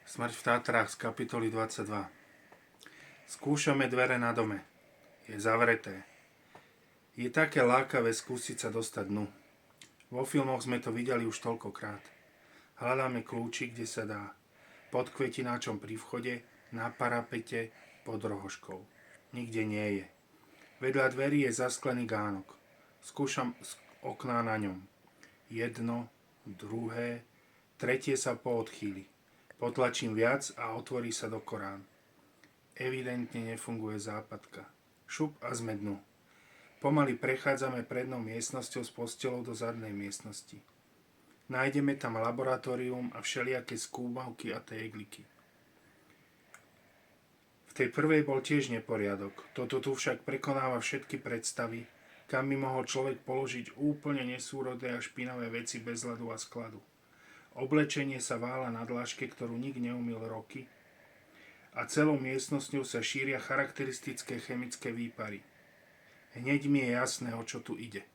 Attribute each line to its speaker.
Speaker 1: Smrť v Tátrách z kapitoly 22. Skúšame dvere na dome. Je zavreté. Je také lákavé skúsiť sa dostať dnu. Vo filmoch sme to videli už toľkokrát. Hľadáme kľúči, kde sa dá. Pod kvetináčom pri vchode, na parapete, pod rohožkou. Nikde nie je. Vedľa dverí je zasklený gánok. Skúšam okná na ňom. Jedno, druhé, tretie sa poodchýli. Potlačím viac a otvorí sa do Korán. Evidentne nefunguje západka. Šup a sme dnu. Pomaly prechádzame prednou miestnosťou s postelou do zadnej miestnosti. Nájdeme tam laboratórium a všelijaké skúmavky a tégliky. V tej prvej bol tiež neporiadok. Toto tu však prekonáva všetky predstavy, kam by mohol človek položiť úplne nesúrodé a špinavé veci bez ľadu a skladu. Oblečenie sa vála na dláške, ktorú nik neumyl roky, a celou miestnosťou sa šíria charakteristické chemické výpary. Hneď mi je jasné, o čo tu ide.